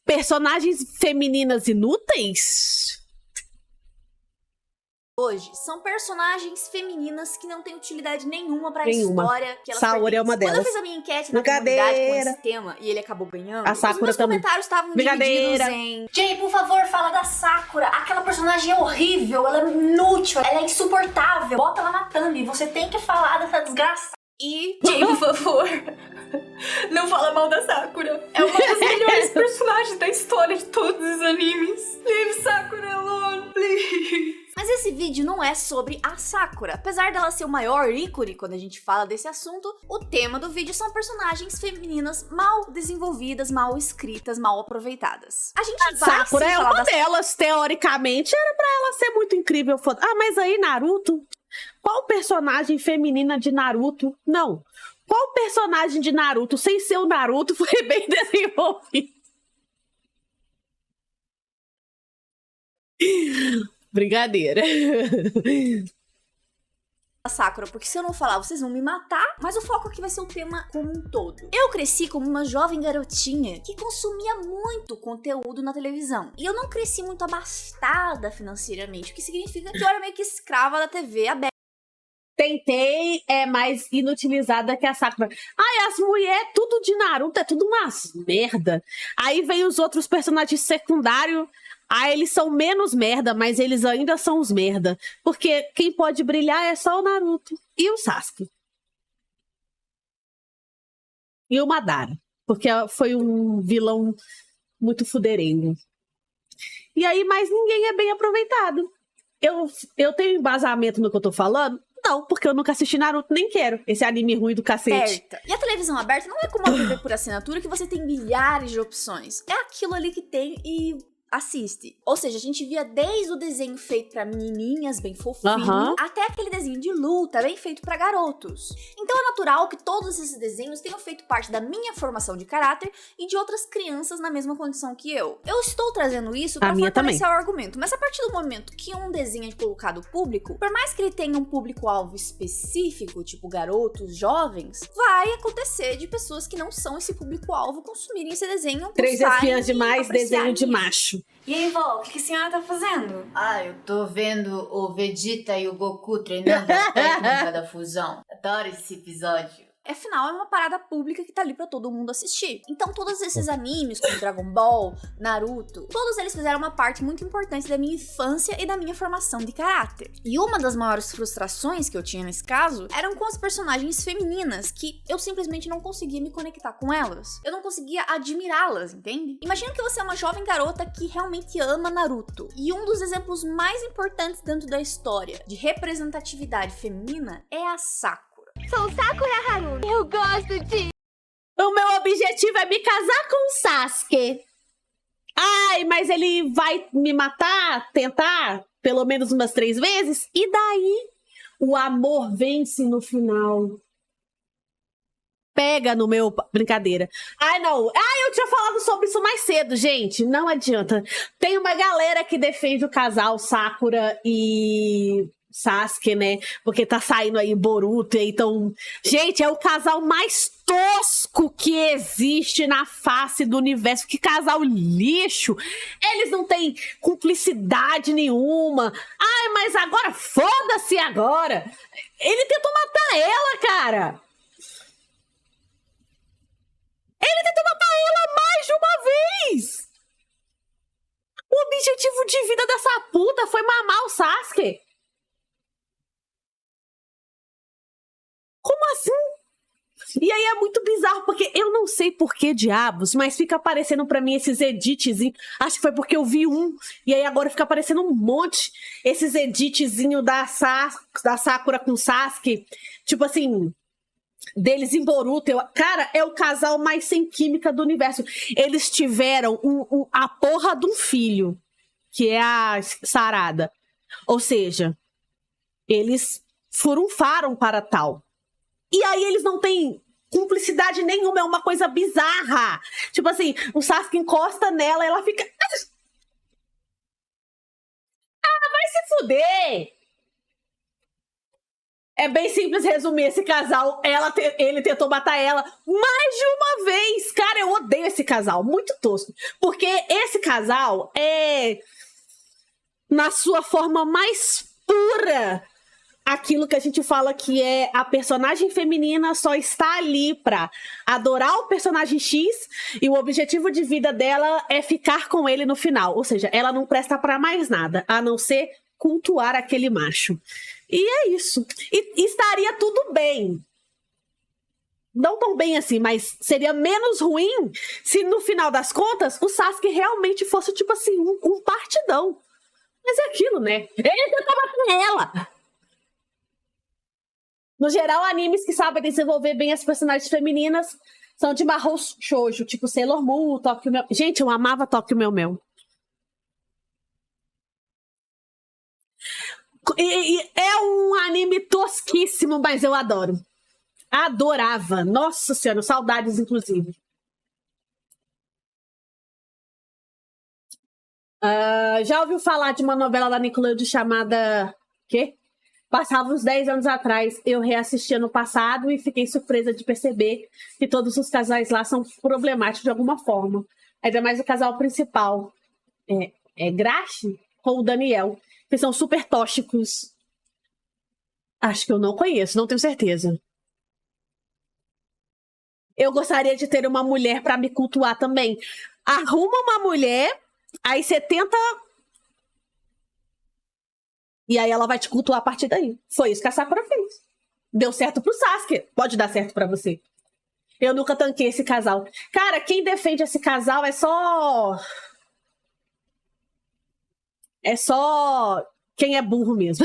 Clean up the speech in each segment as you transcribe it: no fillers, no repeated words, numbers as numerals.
Personagens femininas inúteis? Hoje, são personagens femininas que não têm utilidade nenhuma pra Nenhuma. história que elas Saori é uma pertencem. Quando eu delas. fiz a minha enquete na Brincadeira. comunidade com esse tema e ele acabou ganhando, A os Sakura meus também. comentários estavam Brincadeira. divididos em... Jay, por favor, fala da Sakura. Aquela personagem é horrível, ela é inútil, ela é insuportável. Bota ela na thumb, você tem que falar dessa desgraça. E, Jay, por favor, não fala mal da Sakura. É uma das melhores personagens da história de todos os animes. Leave Sakura alone, please. Mas esse vídeo não é sobre a Sakura. Apesar dela ser o maior ícone quando a gente fala desse assunto, o tema do vídeo são personagens femininas mal desenvolvidas, mal escritas, mal aproveitadas. A gente vai Sakura sim é falar uma das... delas, teoricamente, era pra ela ser muito incrível. Ah, mas aí Naruto? Qual personagem feminina de Naruto? Não. Qual personagem de Naruto, sem ser o Naruto, foi bem desenvolvido? Brincadeira. Sakura, porque se eu não falar, vocês vão me matar, mas o foco aqui vai ser o tema como um todo. Eu cresci como uma jovem garotinha que consumia muito conteúdo na televisão. E eu não cresci muito abastada financeiramente, o que significa que eu era meio que escrava da TV aberta. Tentei é mais inutilizada que a Sakura. Ai, as mulheres, tudo de Naruto, é tudo umas merda. Aí vem os outros personagens secundários. Aí eles são menos merda, mas eles ainda são os merda. Porque quem pode brilhar é só o Naruto e o Sasuke. E o Madara. Porque foi um vilão muito fuderengo. E aí, mas ninguém é bem aproveitado. Eu tenho embasamento no que eu tô falando? Não, porque eu nunca assisti Naruto, nem quero. Esse anime ruim do cacete. E a televisão aberta não é como uma TV por assinatura que você tem milhares de opções. É aquilo ali que tem e assiste. Ou seja, a gente via desde o desenho feito pra menininhas, bem fofinho, até aquele desenho de luta, bem feito pra garotos. Então é natural que todos esses desenhos tenham feito parte da minha formação de caráter e de outras crianças na mesma condição que eu. Eu estou trazendo isso pra fortalecer o argumento, mas a partir do momento que um desenho é colocado público, por mais que ele tenha um público-alvo específico, tipo garotos, jovens, vai acontecer de pessoas que não são esse público-alvo consumirem esse desenho. 3 espiãs demais, desenho de macho. E aí, vó, o que a senhora tá fazendo? Ah, eu tô vendo o Vegeta e o Goku treinando a técnica da fusão. Adoro esse episódio. Afinal, é uma parada pública que tá ali pra todo mundo assistir. Então, todos esses animes, como Dragon Ball, Naruto, todos eles fizeram uma parte muito importante da minha infância e da minha formação de caráter. E uma das maiores frustrações que eu tinha nesse caso eram com as personagens femininas, que eu simplesmente não conseguia me conectar com elas. Eu não conseguia admirá-las, entende? Imagina que você é uma jovem garota que realmente ama Naruto. E um dos exemplos mais importantes dentro da história de representatividade feminina é a Sakura. Sou Sakura Haruno. Eu gosto de... O meu objetivo é me casar com o Sasuke. Ai, mas ele vai me matar, tentar, pelo menos umas 3 vezes. E daí? O amor vence no final. Pega no meu... Brincadeira. Ai, não. Ai, eu tinha falado sobre isso mais cedo, gente. Não adianta. Tem uma galera que defende o casal Sakura e... Sasuke, né? Porque tá saindo aí Boruto, então... Gente, é o casal mais tosco que existe na face do universo. Que casal lixo! Eles não têm cumplicidade nenhuma. Ai, mas agora, foda-se agora! Ele tentou matar ela, cara! Ele tentou matar ela mais de uma vez! O objetivo de vida dessa puta foi mamar o Sasuke. Como assim? E aí é muito bizarro, porque eu não sei por que diabos, mas fica aparecendo pra mim esses editzinhos. Acho que foi porque eu vi um, e aí agora fica aparecendo um monte. Esses editzinhos da Sakura com Sasuke. Tipo assim, deles em Boruto. Cara, é o casal mais sem química do universo. Eles tiveram a porra de um filho, que é a Sarada. Ou seja, eles furunfaram para tal. E aí eles não têm cumplicidade nenhuma, é uma coisa bizarra. Tipo assim, o Sasuke encosta nela e ela fica... Ah, vai se fuder! É bem simples resumir esse casal. Ele tentou matar ela mais de uma vez. Cara, eu odeio esse casal. Muito tosco. Porque esse casal é, na sua forma mais pura, aquilo que a gente fala que é a personagem feminina só está ali pra adorar o personagem X e o objetivo de vida dela é ficar com ele no final. Ou seja, ela não presta pra mais nada, a não ser cultuar aquele macho. E é isso. E estaria tudo bem. Não tão bem assim, mas seria menos ruim se no final das contas o Sasuke realmente fosse tipo assim, um partidão. Mas é aquilo, né? Ele tentou matar ela. No geral, animes que sabem desenvolver bem as personagens femininas são de Mahou Shoujo, tipo Sailor Moon, Tokyo Mew. Gente, eu amava Tokyo Mew Mew. E é um anime tosquíssimo, mas eu adoro. Adorava. Nossa Senhora, saudades, inclusive. Já ouviu falar de uma novela da Nickelodeon chamada... Quê? Passava uns 10 anos atrás, eu reassisti ano passado e fiquei surpresa de perceber que todos os casais lá são problemáticos de alguma forma. Ainda mais o casal principal, Grashi com o Daniel, que são super tóxicos. Acho que eu não conheço, não tenho certeza. Eu gostaria de ter uma mulher pra me cultuar também. Arruma uma mulher, aí você tenta... E aí ela vai te cultuar a partir daí. Foi isso que a Sakura fez. Deu certo pro Sasuke. Pode dar certo pra você. Eu nunca tanquei esse casal. Cara, quem defende esse casal é só... quem é burro mesmo.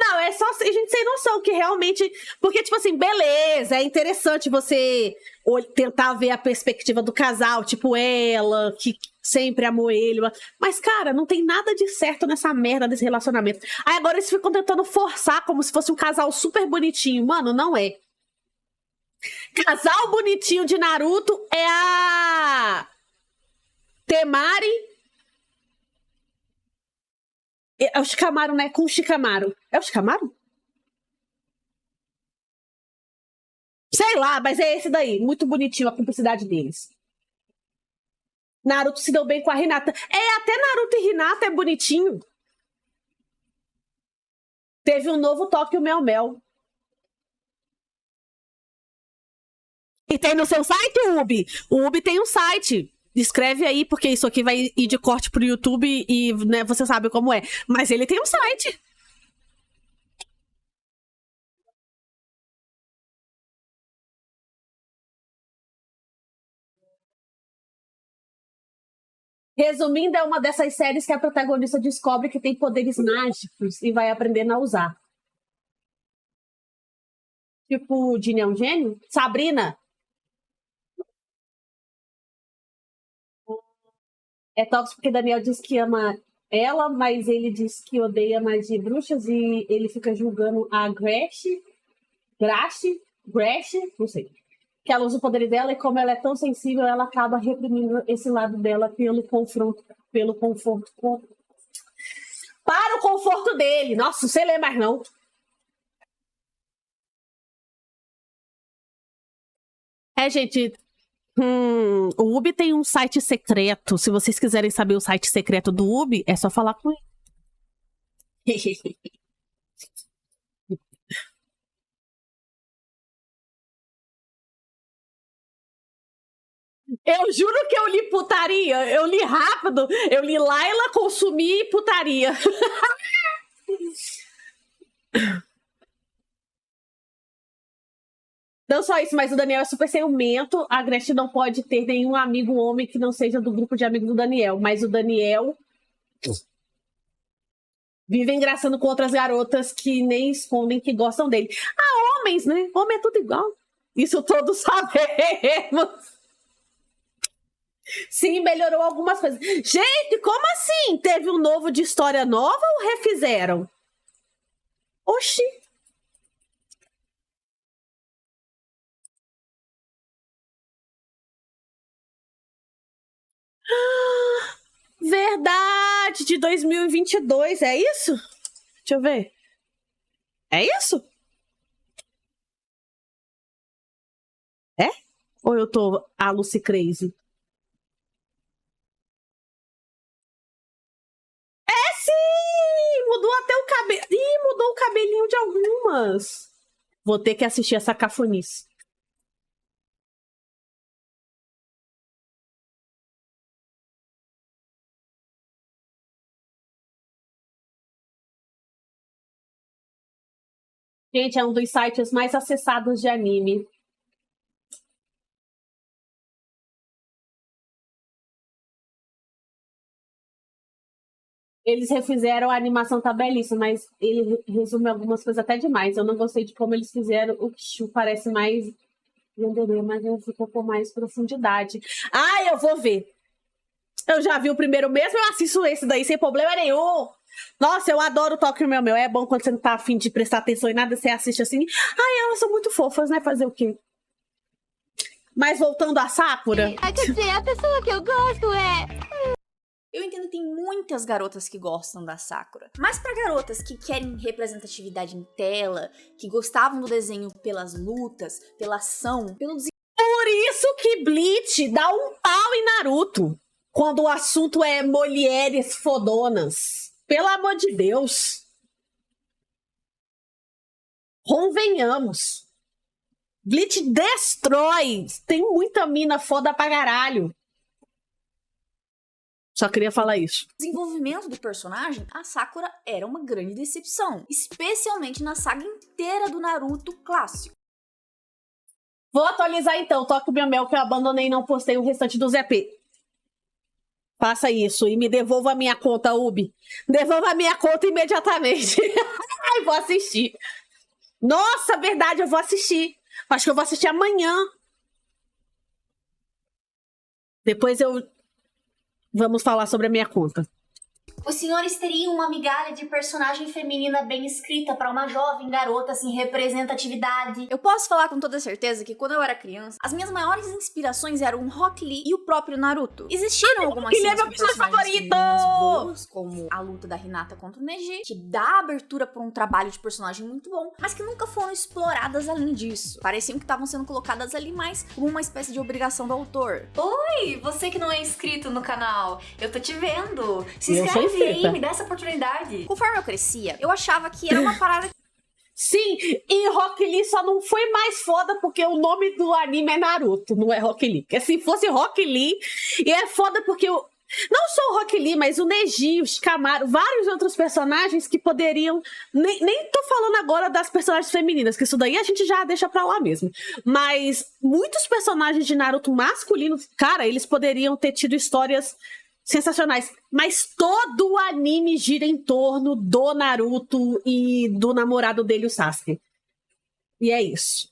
Não, é só gente sem noção que realmente... Porque, tipo assim, beleza, é interessante você tentar ver a perspectiva do casal, tipo ela, que sempre amou ele. Mas, cara, não tem nada de certo nessa merda desse relacionamento. Aí agora eles ficam tentando forçar como se fosse um casal super bonitinho. Mano, não é. Casal bonitinho de Naruto é a Temari... É o Shikamaru, né? Com o Shikamaru. É o Shikamaru? Sei lá, mas é esse daí. Muito bonitinho a cumplicidade deles. Naruto se deu bem com a Hinata. Até Naruto e Hinata é bonitinho. Teve um novo Tokyo Mel Mel. E tem no seu site, Ubi? O Ubi tem um site. Escreve aí, porque isso aqui vai ir de corte pro YouTube e, né, você sabe como é. Mas ele tem um site. Resumindo, é uma dessas séries que a protagonista descobre que tem poderes mágicos e vai aprendendo a usar. Tipo, Ginny é um gênio? Sabrina? É tóxico porque Daniel diz que ama ela, mas ele diz que odeia magia e bruxas e ele fica julgando a Grashi, não sei, que ela usa o poder dela e como ela é tão sensível, ela acaba reprimindo esse lado dela pelo conforto, para o conforto dele. Nossa, não sei ler mais não. Gente... o Ubi tem um site secreto. Se vocês quiserem saber o site secreto do Ubi, é só falar com ele. Eu juro que eu li putaria. Eu li rápido. Eu li Laila consumir putaria. Não só isso, mas o Daniel é super ciumento. A Gretchen não pode ter nenhum amigo homem que não seja do grupo de amigos do Daniel. Mas o Daniel vive engraçando com outras garotas que nem escondem que gostam dele. Homens, né? Homem é tudo igual. Isso todos sabemos. Sim, melhorou algumas coisas. Gente, como assim? Teve um novo de história nova ou refizeram? Oxi. Verdade, de 2022, é isso? Deixa eu ver. É isso? Ou eu tô a Lucy Crazy? Sim! Mudou até o cabelo. Ih, mudou o cabelinho de algumas. Vou ter que assistir essa cafonice. Gente, é um dos sites mais acessados de anime. Eles refizeram, a animação tá belíssima, mas ele resume algumas coisas até demais. Eu não gostei de como eles fizeram. O Kishu parece mais Yandere, mas ele ficou com mais profundidade. Ah, eu vou ver. Eu já vi o primeiro mesmo, eu assisto esse daí sem problema nenhum. Nossa, eu adoro o Tokyo Meu. É bom quando você não tá afim de prestar atenção em nada, você assiste assim. Ai, elas são muito fofas, né? Fazer o quê? Mas voltando a Sakura... Quer dizer, a pessoa que eu gosto é... Eu entendo que tem muitas garotas que gostam da Sakura. Mas pra garotas que querem representatividade em tela, que gostavam do desenho pelas lutas, pela ação, pelo desenvolvimento... Por isso que Bleach dá um pau em Naruto. Quando o assunto é mulheres fodonas. Pelo amor de Deus. Convenhamos. Bleach destrói. Tem muita mina foda pra caralho. Só queria falar isso. desenvolvimento do personagem, a Sakura era uma grande decepção. Especialmente na saga inteira do Naruto clássico. Vou atualizar então. Toque o meu que eu abandonei e não postei o restante do ZP. Faça isso e me devolva a minha conta, Ubi. Devolva a minha conta imediatamente. Ai, vou assistir. Nossa, verdade, eu vou assistir. Acho que eu vou assistir amanhã. Depois vamos falar sobre a minha conta. Os senhores teriam uma migalha de personagem feminina bem escrita para uma jovem garota sem representatividade. Eu posso falar com toda certeza que quando eu era criança, as minhas maiores inspirações eram Rock Lee e o próprio Naruto. Existiram algumas Ele é cenas meu com personagem personagens favorito! femininas boas, como a luta da Hinata contra o Neji, que dá abertura para um trabalho de personagem muito bom, mas que nunca foram exploradas além disso. Pareciam que estavam sendo colocadas ali mais como uma espécie de obrigação do autor. Oi, você que não é inscrito no canal, eu tô te vendo. Se Eu sou inscreve aí, inscrita. me dá essa oportunidade. Conforme eu crescia, eu achava que era uma parada Sim, e Rock Lee só não foi mais foda porque o nome do anime é Naruto, não é Rock Lee. Porque se fosse Rock Lee, e é foda porque não só o Rock Lee, mas o Neji, o Shikamaru, vários outros personagens que poderiam... Nem tô falando agora das personagens femininas, que isso daí a gente já deixa pra lá mesmo. Mas muitos personagens de Naruto masculinos, cara, eles poderiam ter tido histórias sensacionais. Mas todo o anime gira em torno do Naruto e do namorado dele, o Sasuke. E é isso.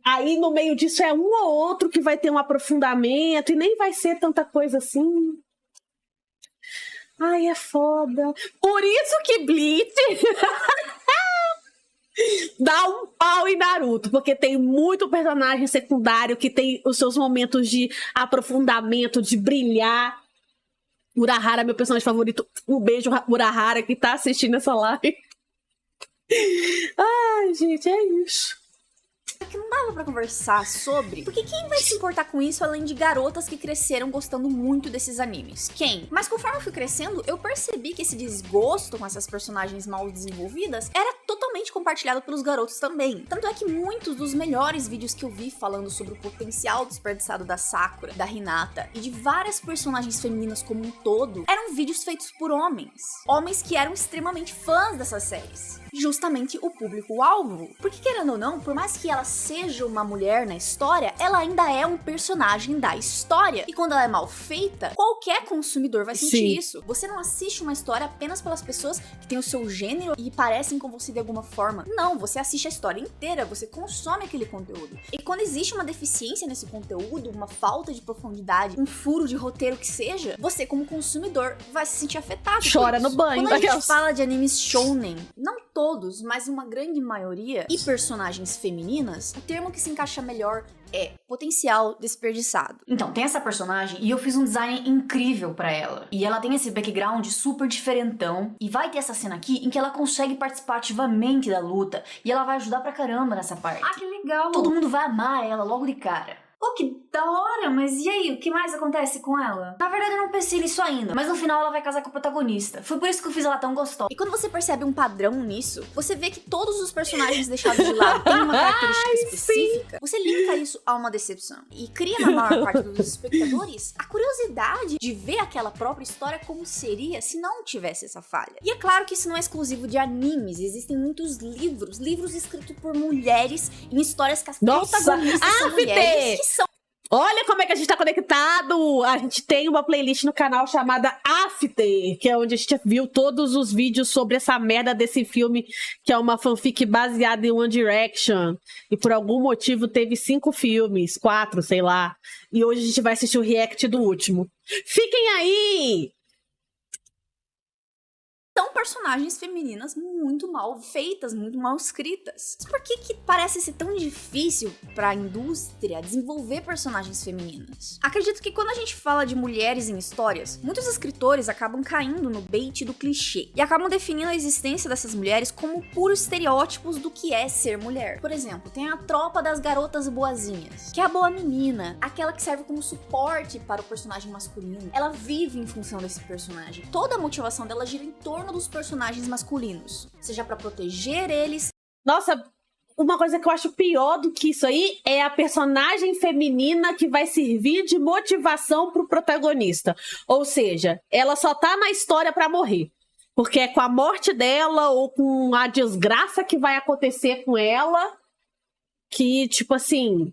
Aí no meio disso é um ou outro que vai ter um aprofundamento e nem vai ser tanta coisa assim. Ai, é foda. Por isso que Bleach dá um pau em Naruto, porque tem muito personagem secundário que tem os seus momentos de aprofundamento, de brilhar. Urahara, meu personagem favorito. Um beijo, Urahara, que tá assistindo essa live. Ai, gente, é isso. que não dava pra conversar sobre, porque quem vai se importar com isso além de garotas que cresceram gostando muito desses animes? Quem? Mas conforme eu fui crescendo, eu percebi que esse desgosto com essas personagens mal desenvolvidas era totalmente compartilhado pelos garotos também. Tanto é que muitos dos melhores vídeos que eu vi falando sobre o potencial desperdiçado da Sakura, da Hinata e de várias personagens femininas como um todo, eram vídeos feitos por homens. Homens que eram extremamente fãs dessas séries. Justamente o público-alvo. Porque, querendo ou não, por mais que ela seja uma mulher na história, ela ainda é um personagem da história. E quando ela é mal feita, qualquer consumidor vai sentir Sim. isso. Você não assiste uma história apenas pelas pessoas que têm o seu gênero e parecem com você de alguma forma. Não, você assiste a história inteira, você consome aquele conteúdo. E quando existe uma deficiência nesse conteúdo, uma falta de profundidade, um furo de roteiro que seja, você como consumidor vai se sentir afetado. Chora por isso. no banho. Quando a gente Aquelas- fala de animes shounen, não todos, mas uma grande maioria, e personagens femininas, o termo que se encaixa melhor é potencial desperdiçado. Então, tem essa personagem e eu fiz um design incrível pra ela. E ela tem esse background super diferentão. E vai ter essa cena aqui em que ela consegue participar ativamente da luta. E ela vai ajudar pra caramba nessa parte. Ah, que legal. Todo mundo vai amar ela logo de cara. Oh, que da hora, mas e aí? O que mais acontece com ela? Na verdade, eu não pensei nisso ainda, mas no final ela vai casar com o protagonista. Foi por isso que eu fiz ela tão gostosa. E quando você percebe um padrão nisso, você vê que todos os personagens deixados de lado têm uma característica específica. Você linka isso a uma decepção. E cria na maior parte dos espectadores a curiosidade de ver aquela própria história como seria se não tivesse essa falha. E é claro que isso não é exclusivo de animes. Existem muitos livros escritos por mulheres em histórias que as protagonistas são mulheres que são... Olha como é que a gente tá conectado! A gente tem uma playlist no canal chamada After, que é onde a gente viu todos os vídeos sobre essa merda desse filme, que é uma fanfic baseada em One Direction. E por algum motivo teve 5 filmes, 4, sei lá. E hoje a gente vai assistir o react do último. Fiquem aí! São personagens femininas muito mal feitas, muito mal escritas. Mas por que parece ser tão difícil pra indústria desenvolver personagens femininas? Acredito que quando a gente fala de mulheres em histórias, muitos escritores acabam caindo no bait do clichê e acabam definindo a existência dessas mulheres como puros estereótipos do que é ser mulher. Por exemplo, tem a tropa das garotas boazinhas, que é a boa menina, aquela que serve como suporte para o personagem masculino. Ela vive em função desse personagem. Toda a motivação dela gira em torno dos personagens masculinos, seja pra proteger eles. Nossa, uma coisa que eu acho pior do que isso aí é a personagem feminina que vai servir de motivação pro protagonista. Ou seja, ela só tá na história pra morrer. Porque é com a morte dela ou com a desgraça que vai acontecer com ela que, tipo assim,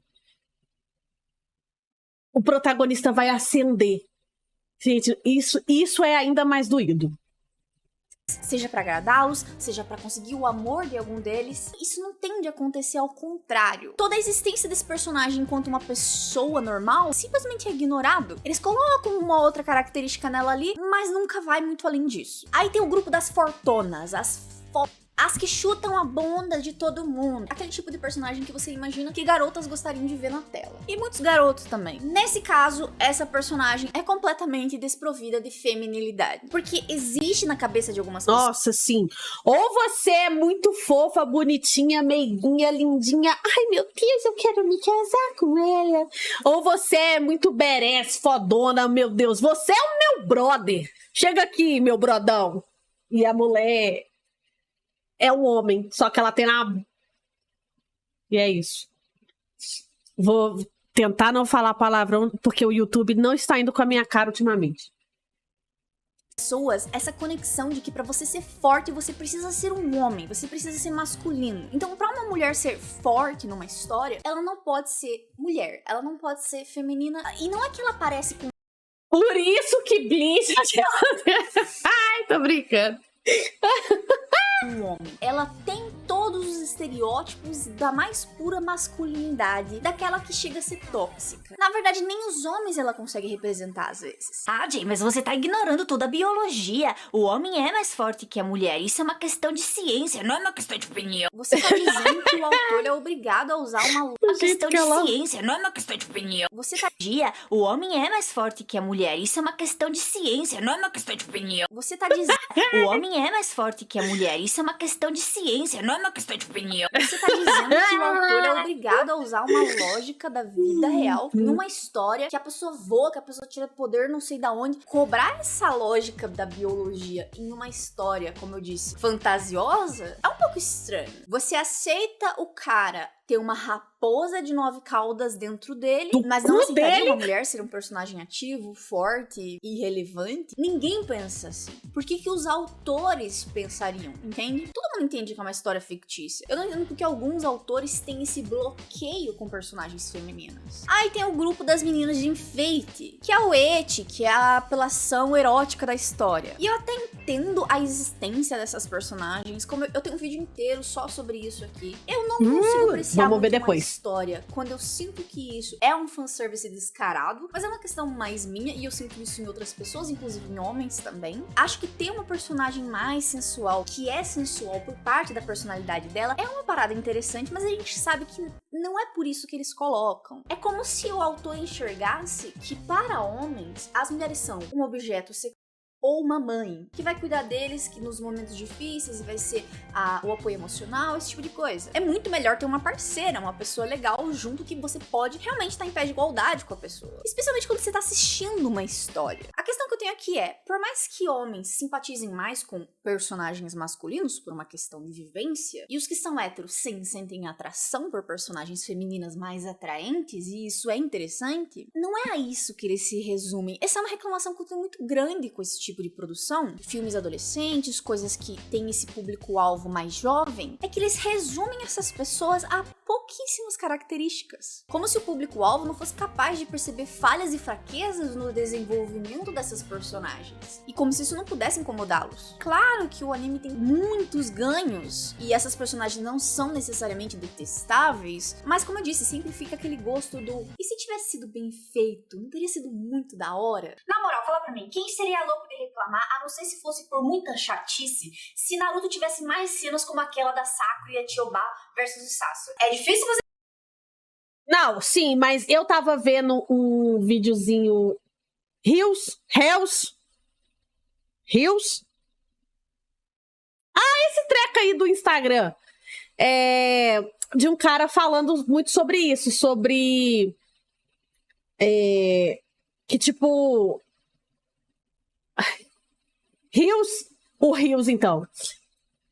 o protagonista vai ascender. Gente, isso é ainda mais doído. Seja pra agradá-los, seja pra conseguir o amor de algum deles. Isso não tende a acontecer ao contrário. Toda a existência desse personagem enquanto uma pessoa normal simplesmente é ignorado. Eles colocam uma outra característica nela ali, mas nunca vai muito além disso. Aí tem o grupo das fortonas, as que chutam a bunda de todo mundo. Aquele tipo de personagem que você imagina que garotas gostariam de ver na tela. E muitos garotos também. Nesse caso, essa personagem é completamente desprovida de feminilidade. Porque existe na cabeça de algumas pessoas. Nossa, sim. Ou você é muito fofa, bonitinha, meiguinha, lindinha. Ai, meu Deus, eu quero me casar com ela. Ou você é muito badass, fodona, meu Deus. Você é o meu brother. Chega aqui, meu brodão. E a mulher... é um homem, só que ela tem uma... E é isso. Vou tentar não falar palavrão, porque o YouTube não está indo com a minha cara ultimamente. Pessoas, essa conexão de que pra você ser forte, você precisa ser um homem, você precisa ser masculino. Então, pra uma mulher ser forte numa história, ela não pode ser mulher, ela não pode ser feminina. E não é que ela parece com... Por isso que Bleach... Ai, tô brincando. um homem. Ela tem todos os estereótipos da mais pura masculinidade, daquela que chega a ser tóxica. Na verdade, nem os homens ela consegue representar às vezes. Ah, Jay, mas você tá ignorando toda a biologia. O homem é mais forte que a mulher. Isso é uma questão de ciência, não é uma questão de opinião. Você tá dizendo que o autor é obrigado a usar uma questão de ciência, não é uma questão de opinião. Você tá... O homem é mais forte que a mulher. Isso é uma questão de ciência, não é uma questão de opinião. Você tá dizendo... O homem é mais forte que a mulher. Isso é uma questão de ciência, não é uma questão de opinião. Você tá dizendo que o autor é obrigado a usar uma lógica da vida real numa história que a pessoa voa, que a pessoa tira poder não sei da onde. Cobrar essa lógica da biologia em uma história, como eu disse, fantasiosa, é um pouco estranho. Você aceita o cara ter uma raposa de 9 caudas dentro dele, mas não aceitaria uma mulher ser um personagem ativo, forte e relevante? Ninguém pensa assim. Por que os autores pensariam, entende? Todo mundo entende que é uma história fictícia. Eu não entendo porque alguns autores têm esse bloqueio com personagens femininas. Aí tem o grupo das meninas de enfeite, que é o eti, que é a apelação erótica da história. E eu até entendo a existência dessas personagens, como eu tenho um vídeo inteiro só sobre isso aqui. Eu não consigo apreciar vamos ver muito depois. Uma história quando eu sinto que isso é um fanservice descarado, mas é uma questão mais minha e eu sinto isso em outras pessoas, inclusive em homens também. Acho que ter uma personagem mais sensual, que é sensual por parte da personalidade dela, é uma parada interessante, mas a gente sabe que não é por isso que eles colocam. É como se o autor enxergasse que para homens as mulheres são um objeto sexual ou uma mãe, que vai cuidar deles que nos momentos difíceis e vai ser o apoio emocional, esse tipo de coisa. É muito melhor ter uma parceira, uma pessoa legal junto que você pode realmente estar em pé de igualdade com a pessoa. Especialmente quando você tá assistindo uma história. A questão que eu tenho aqui é, por mais que homens simpatizem mais com personagens masculinos por uma questão de vivência, e os que são héteros sim sentem atração por personagens femininas mais atraentes, e isso é interessante, não é a isso que eles se resumem. Essa é uma reclamação que eu tenho muito grande com esse tipo de produção, filmes adolescentes, coisas que têm esse público-alvo mais jovem, é que eles resumem essas pessoas a pouquíssimas características. Como se o público-alvo não fosse capaz de perceber falhas e fraquezas no desenvolvimento dessas personagens. E como se isso não pudesse incomodá-los. Claro que o anime tem muitos ganhos, e essas personagens não são necessariamente detestáveis, mas como eu disse, sempre fica aquele gosto do e se tivesse sido bem feito? Não teria sido muito da hora? Na moral, fala pra mim, quem seria louco de reclamar, a não ser se fosse por muita chatice, se Naruto tivesse mais cenas como aquela da Sakura e a Chiyoba versus o Sasuke? É difícil você... Não, sim, mas eu tava vendo um videozinho Reels? Esse treco aí do Instagram. De um cara falando muito sobre isso, sobre que tipo o Reels então.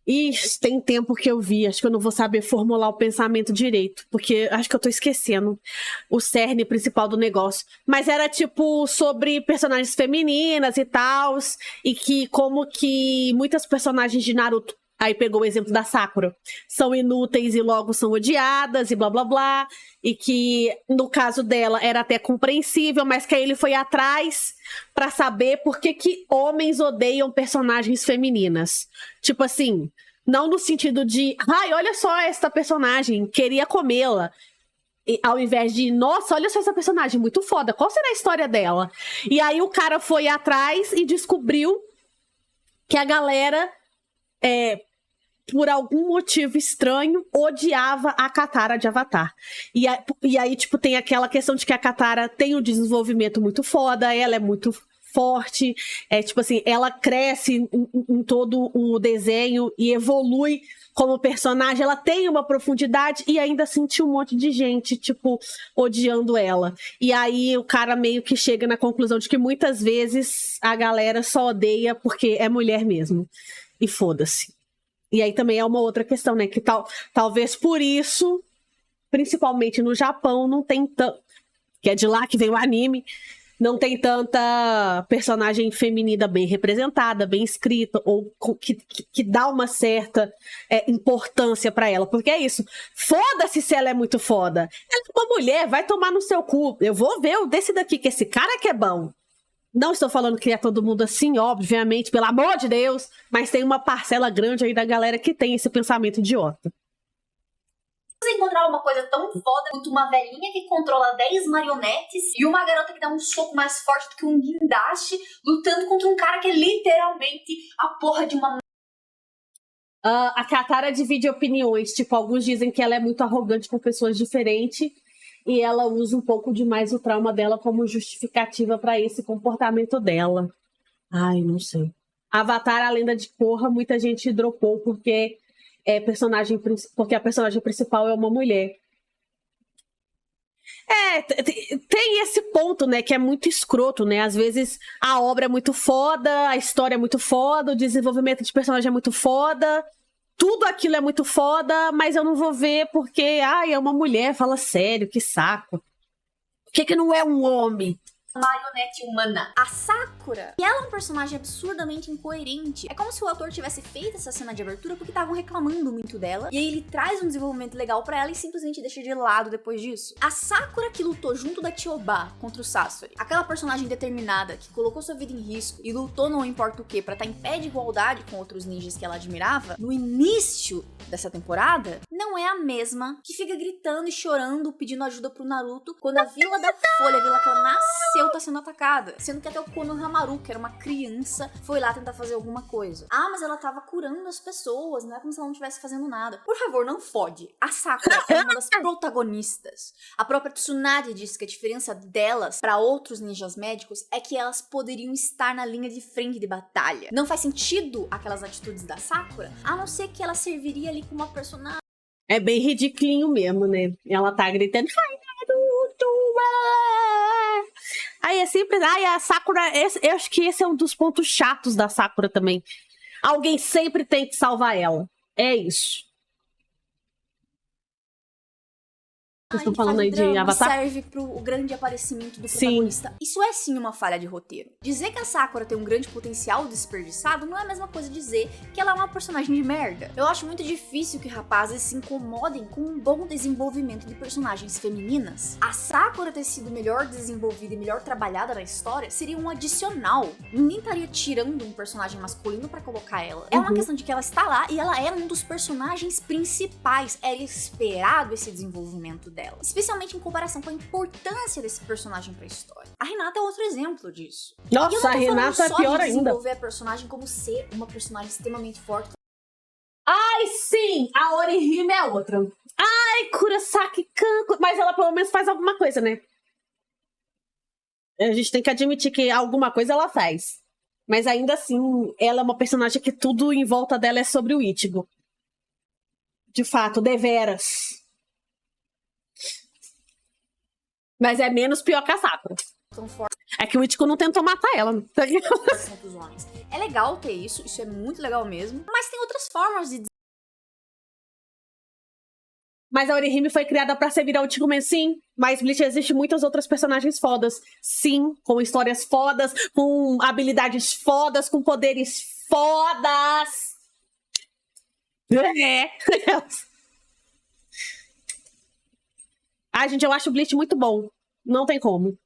E tem tempo que eu vi, acho que eu não vou saber formular o pensamento direito, porque acho que eu tô esquecendo o cerne principal do negócio. Mas era tipo sobre personagens femininas e tal, e que como que muitas personagens de Naruto, aí pegou o exemplo da Sakura, são inúteis e logo são odiadas e blá blá blá, e que no caso dela era até compreensível, mas que aí ele foi atrás pra saber por que homens odeiam personagens femininas. Tipo assim, não no sentido de, ai, olha só esta personagem, queria comê-la. Ao invés de, nossa, olha só essa personagem, muito foda, qual será a história dela? E aí o cara foi atrás e descobriu que a galera, por algum motivo estranho, odiava a Katara de Avatar. E aí, tipo, tem aquela questão de que a Katara tem um desenvolvimento muito foda, ela é muito forte, tipo assim, ela cresce em todo o desenho e evolui como personagem, ela tem uma profundidade e ainda assim tinha um monte de gente, tipo, odiando ela. E aí o cara meio que chega na conclusão de que muitas vezes a galera só odeia porque é mulher mesmo. E foda-se. E aí também é uma outra questão, né? Que talvez por isso, principalmente no Japão, não tem tanto... Que é de lá que vem o anime. Não tem tanta personagem feminina bem representada, bem escrita, ou que dá uma certa importância pra ela. Porque é isso. Foda-se se ela é muito foda. Ela é uma mulher, vai tomar no seu cu. Eu vou ver desse daqui, que esse cara que é bom. Não estou falando que é todo mundo assim, obviamente, pelo amor de Deus, mas tem uma parcela grande aí da galera que tem esse pensamento idiota. Você encontrar uma coisa tão foda quanto uma velhinha que controla 10 marionetes e uma garota que dá um soco mais forte do que um guindaste lutando contra um cara que é literalmente a porra de uma... A Katara divide opiniões, tipo, alguns dizem que ela é muito arrogante com pessoas diferentes e ela usa um pouco demais o trauma dela como justificativa pra esse comportamento dela. Ai, não sei. Avatar, a Lenda de Korra, muita gente dropou porque a personagem principal é uma mulher. Tem esse ponto, né, que é muito escroto, né? Às vezes a obra é muito foda, a história é muito foda, o desenvolvimento de personagem é muito foda, tudo aquilo é muito foda, mas eu não vou ver porque, é uma mulher, fala sério, que saco. Por que não é um homem? Marionete humana. A Sakura, e ela é um personagem absurdamente incoerente. É como se o autor tivesse feito essa cena de abertura porque estavam reclamando muito dela, e aí ele traz um desenvolvimento legal pra ela e simplesmente deixa de lado depois disso. A Sakura que lutou junto da Chiyoba contra o Sasori, aquela personagem determinada que colocou sua vida em risco e lutou não importa o que pra estar em pé de igualdade com outros ninjas que ela admirava, no início dessa temporada, não é a mesma que fica gritando e chorando, pedindo ajuda pro Naruto, quando a Vila da Folha, a vila que ela nasceu, cresceu, tá sendo atacada. Sendo que até o Konohamaru, que era uma criança, foi lá tentar fazer alguma coisa. Ah, mas ela tava curando as pessoas, não é como se ela não estivesse fazendo nada. Por favor, não fode. A Sakura é uma das protagonistas. A própria Tsunade disse que a diferença delas para outros ninjas médicos é que elas poderiam estar na linha de frente de batalha. Não faz sentido aquelas atitudes da Sakura, a não ser que ela serviria ali como uma personagem. É bem ridiculinho mesmo, né? Ela tá gritando. Aí é simples. Ai, a Sakura. Eu acho que esse é um dos pontos chatos da Sakura também. Alguém sempre tem que salvar ela. É isso. Vocês estão falando aí de Avatar? Serve pro grande aparecimento do protagonista. Isso é sim uma falha de roteiro. Dizer que a Sakura tem um grande potencial desperdiçado não é a mesma coisa dizer que ela é uma personagem de merda. Eu acho muito difícil que rapazes se incomodem com um bom desenvolvimento de personagens femininas. A Sakura ter sido melhor desenvolvida e melhor trabalhada na história seria um adicional. Ninguém estaria tirando um personagem masculino pra colocar ela. É uma questão de que ela está lá e ela é um dos personagens principais. Era esperado esse desenvolvimento dela. Especialmente em comparação com a importância desse personagem pra história. A Hinata é outro exemplo disso. Nossa, a Hinata é pior ainda. Desenvolver a personagem como ser uma personagem extremamente forte. Ai, sim! A Orihime é outra. Ai, Kurosaki Kanko. Mas ela pelo menos faz alguma coisa, né? A gente tem que admitir que alguma coisa ela faz. Mas ainda assim, ela é uma personagem que tudo em volta dela é sobre o Ichigo. De fato, deveras. Mas é menos pior que a Sakura. É que o Ichigo não tentou matar ela. É legal ter isso é muito legal mesmo. Mas tem outras formas de... Mas a Orihime foi criada pra servir ao Ichigo mesmo, sim. Mas Bleach existe muitas outras personagens fodas. Sim, com histórias fodas, com habilidades fodas, com poderes fodas. É. Ai, gente, eu acho o Bleach muito bom. Não tem como.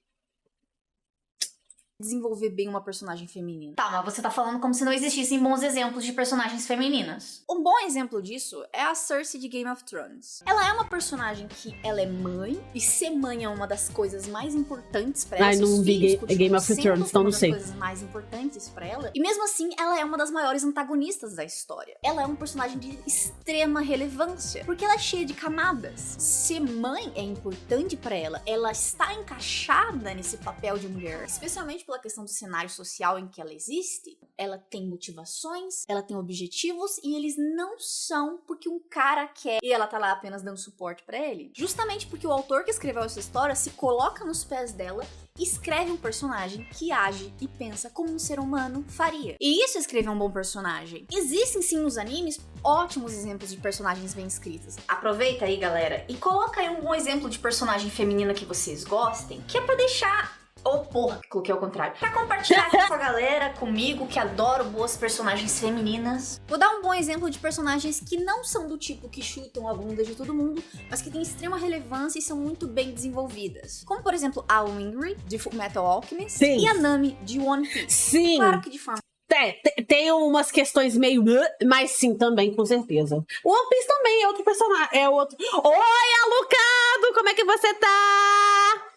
Desenvolver bem uma personagem feminina. Tá, mas você tá falando como se não existissem bons exemplos de personagens femininas. Um bom exemplo disso é a Cersei de Game of Thrones. Ela é uma personagem que ela é mãe, e ser mãe é uma das coisas mais importantes pra ela. Ai, não vi Game of Thrones, então não sei. Uma das coisas mais importantes pra ela. E mesmo assim, ela é uma das maiores antagonistas da história. Ela é um personagem de extrema relevância, porque ela é cheia de camadas. Ser mãe é importante pra ela. Ela está encaixada nesse papel de mulher, especialmente pela questão do cenário social em que ela existe. Ela tem motivações, ela tem objetivos e eles não são porque um cara quer e ela tá lá apenas dando suporte pra ele. Justamente porque o autor que escreveu essa história se coloca nos pés dela e escreve um personagem que age e pensa como um ser humano faria. E isso é escrever um bom personagem. Existem sim nos animes ótimos exemplos de personagens bem escritas. Aproveita aí, galera, e coloca aí um bom exemplo de personagem feminina que vocês gostem, que é pra deixar... Oh, porra, coloquei ao contrário. Pra compartilhar aqui com a galera, comigo, que adoro boas personagens femininas. Vou dar um bom exemplo de personagens que não são do tipo que chutam a bunda de todo mundo, mas que têm extrema relevância e são muito bem desenvolvidas. Como, por exemplo, a Winry, de Fullmetal Alchemist, sim. E a Nami, de One Piece. Sim. Claro que de forma... Tem umas questões meio... Mas sim, também, com certeza. O One Piece também é outro personagem. É outro... Oi, Alucado! Como é que você tá?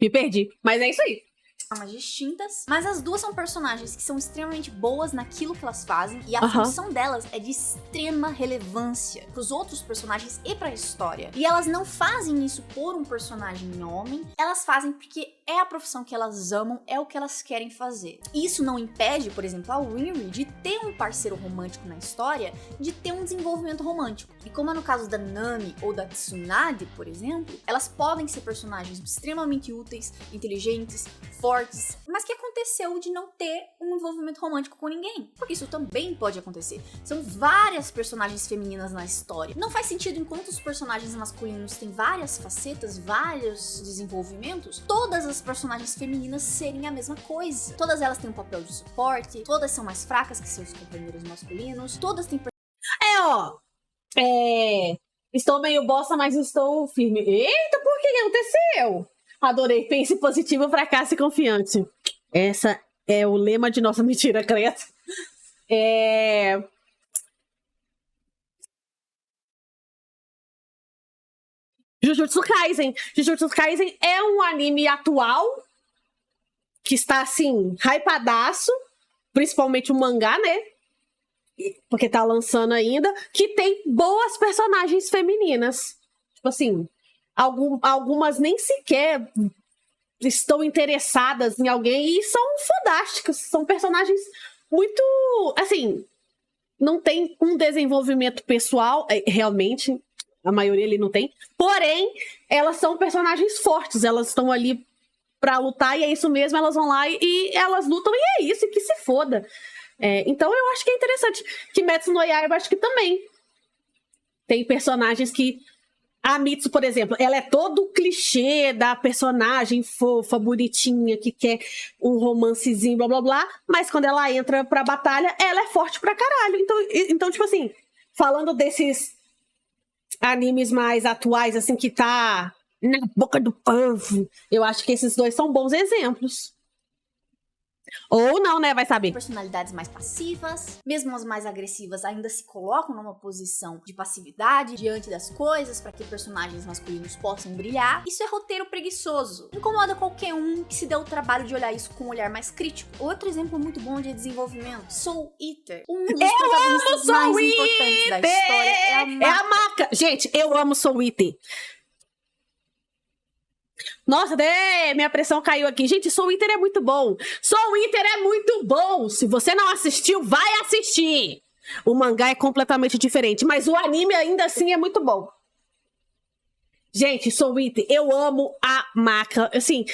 Me perdi, mas é isso aí. Formas distintas, mas as duas são personagens que são extremamente boas naquilo que elas fazem e a função delas é de extrema relevância pros outros personagens e pra história. E elas não fazem isso por um personagem homem, elas fazem porque é a profissão que elas amam, é o que elas querem fazer. Isso não impede, por exemplo, a Winry de ter um parceiro romântico na história, de ter um desenvolvimento romântico. E como é no caso da Nami ou da Tsunade, por exemplo, elas podem ser personagens extremamente úteis, inteligentes, fortes, mas que aconteceu de não ter um envolvimento romântico com ninguém. Porque isso também pode acontecer. São várias personagens femininas na história. Não faz sentido, enquanto os personagens masculinos têm várias facetas, vários desenvolvimentos, todas as personagens femininas serem a mesma coisa. Todas elas têm um papel de suporte, todas são mais fracas que seus companheiros masculinos, todas têm... Estou meio bossa, mas estou firme. Eita, por que aconteceu? Adorei. Pense positivo, fracasso e confiante. Essa é o lema de nossa mentira, credo. Jujutsu Kaisen. Jujutsu Kaisen é um anime atual que está, assim, hypadaço, principalmente o mangá, né? Porque tá lançando ainda, que tem boas personagens femininas. Tipo assim, algumas nem sequer estão interessadas em alguém e são fodásticas. São personagens muito, assim, não tem um desenvolvimento pessoal, realmente, a maioria ali não tem. Porém, elas são personagens fortes, elas estão ali pra lutar e é isso mesmo, elas vão lá e elas lutam e é isso, e que se foda. Então eu acho que é interessante. Kimetsu no Yaiba, acho que também tem personagens que... A Mitsu, por exemplo, ela é todo o clichê da personagem fofa, bonitinha, que quer um romancezinho, blá, blá, blá. Mas quando ela entra pra batalha, ela é forte pra caralho. Então tipo assim, falando desses animes mais atuais, assim, que tá na boca do povo, eu acho que esses dois são bons exemplos. Ou não, né? Vai saber. Personalidades mais passivas, mesmo as mais agressivas ainda se colocam numa posição de passividade diante das coisas para que personagens masculinos possam brilhar. Isso é roteiro preguiçoso. Incomoda qualquer um que se dê o trabalho de olhar isso com um olhar mais crítico. Outro exemplo muito bom de desenvolvimento, Soul Eater. Um dos protagonistas mais importantes da história é a Maka. Gente, eu amo Soul Eater. Nossa, minha pressão caiu aqui. Gente, Soul Eater é muito bom. Soul Eater é muito bom. Se você não assistiu, vai assistir. O mangá é completamente diferente, mas o anime ainda assim é muito bom. Gente, Soul Eater, eu amo a Maka. Assim,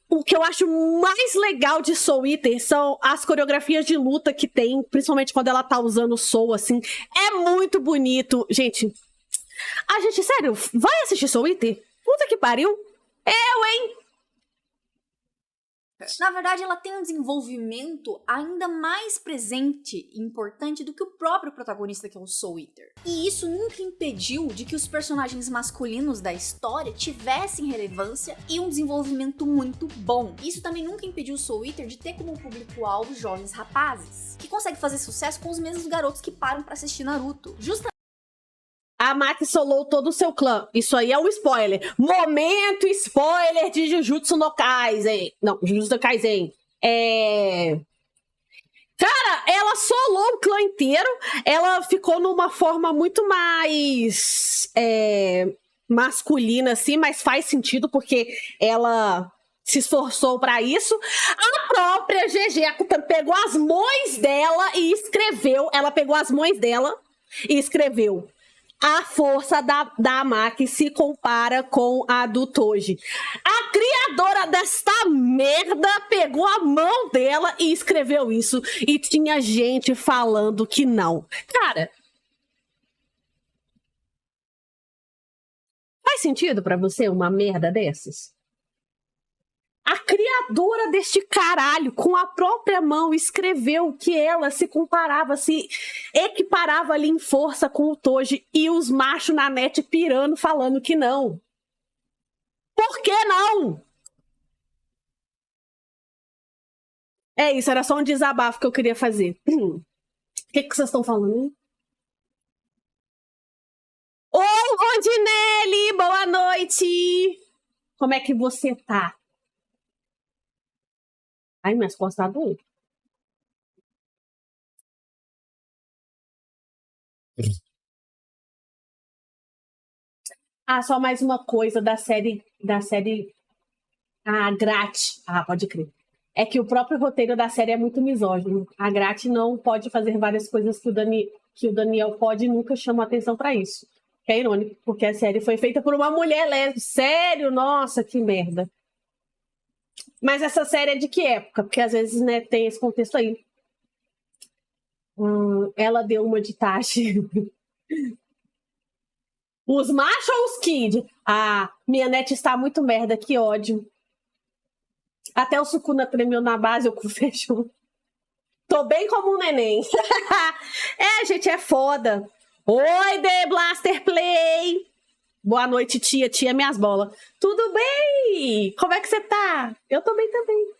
o que eu acho mais legal de Soul Eater são as coreografias de luta que tem, principalmente quando ela tá usando o Soul, assim. É muito bonito. Gente, sério, vai assistir Soul Eater? Puta que pariu. Hein? Na verdade, ela tem um desenvolvimento ainda mais presente e importante do que o próprio protagonista, que é o Soul Eater. E isso nunca impediu de que os personagens masculinos da história tivessem relevância e um desenvolvimento muito bom. Isso também nunca impediu o Soul Eater de ter como público-alvo jovens rapazes, que conseguem fazer sucesso com os mesmos garotos que param pra assistir Naruto. Justamente a Maki solou todo o seu clã. Isso aí é um spoiler. Momento spoiler de Jujutsu no Kaisen. Não, Jujutsu no Kaisen. Cara, ela solou o clã inteiro. Ela ficou numa forma muito mais masculina, assim, mas faz sentido porque ela se esforçou pra isso. A própria GG pegou as mãos dela e escreveu. Ela pegou as mãos dela e escreveu: a força da Maki se compara com a do Toji. A criadora desta merda pegou a mão dela e escreveu isso. E tinha gente falando que não. Cara, faz sentido pra você uma merda dessas? A criadora deste caralho, com a própria mão, escreveu que ela se comparava, se equiparava ali em força com o Toji, e os machos na net pirando, falando que não. Por que não? É isso, era só um desabafo que eu queria fazer. O que vocês estão falando? Oi, Rondinelli! Boa noite! Como é que você tá? Ai, minhas costas tá doendo. Só mais uma coisa da série a Grat. Pode crer. É que o próprio roteiro da série é muito misógino. A Grat não pode fazer várias coisas que o Daniel pode e nunca chama atenção pra isso. Que é irônico, porque a série foi feita por uma mulher lésbica. Sério? Nossa, que merda. Mas essa série é de que época? Porque às vezes, né, tem esse contexto aí. Ela deu uma de Tashi. Os machos ou os kid? Minha net está muito merda, que ódio. Até o Sukuna tremeu na base, o cu fechou. Tô bem como um neném. Gente, é foda. Oi, The Blaster Play! Boa noite, tia, minhas bolas. Tudo bem? Como é que você tá? Eu tô bem também.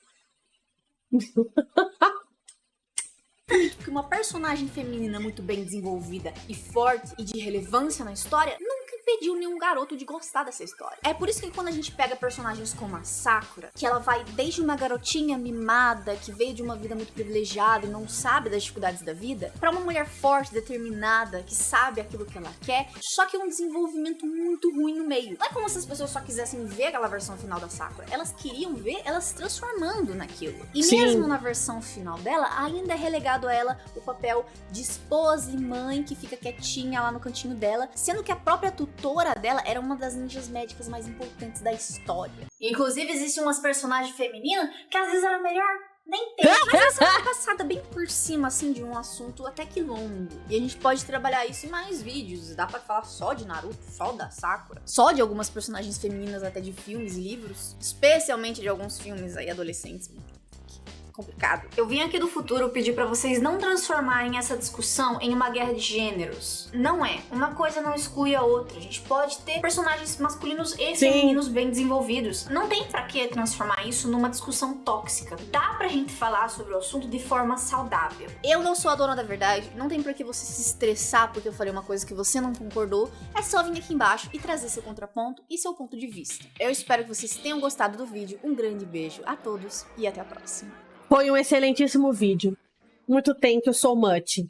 Que uma personagem feminina muito bem desenvolvida e forte e de relevância na história nunca impediu nenhum garoto de gostar dessa história. É por isso que quando a gente pega personagens como a Sakura, que ela vai desde uma garotinha mimada, que veio de uma vida muito privilegiada e não sabe das dificuldades da vida, pra uma mulher forte, determinada, que sabe aquilo que ela quer, só que um desenvolvimento muito ruim no meio. Não é como se as pessoas só quisessem ver aquela versão final da Sakura. Elas queriam ver ela se transformando naquilo. E Sim. mesmo na versão final dela, ainda é relegado a ela o papel de esposa e mãe que fica quietinha lá no cantinho dela, sendo que a própria tutora dela era uma das ninjas médicas mais importantes da história. Inclusive, existem umas personagens femininas que às vezes era melhor nem ter. Mas essa é uma passada bem por cima, assim, de um assunto até que longo. E a gente pode trabalhar isso em mais vídeos. Dá pra falar só de Naruto, só da Sakura, só de algumas personagens femininas até de filmes e livros, especialmente de alguns filmes aí adolescentes. Complicado. Eu vim aqui do futuro pedir pra vocês não transformarem essa discussão em uma guerra de gêneros. Não é. Uma coisa não exclui a outra. A gente pode ter personagens masculinos e femininos bem desenvolvidos. Não tem pra que transformar isso numa discussão tóxica. Dá pra gente falar sobre o assunto de forma saudável. Eu não sou a dona da verdade, não tem por que você se estressar porque eu falei uma coisa que você não concordou. É só vir aqui embaixo e trazer seu contraponto e seu ponto de vista. Eu espero que vocês tenham gostado do vídeo. Um grande beijo a todos e até a próxima. Foi um excelentíssimo vídeo. Muito thank you so much.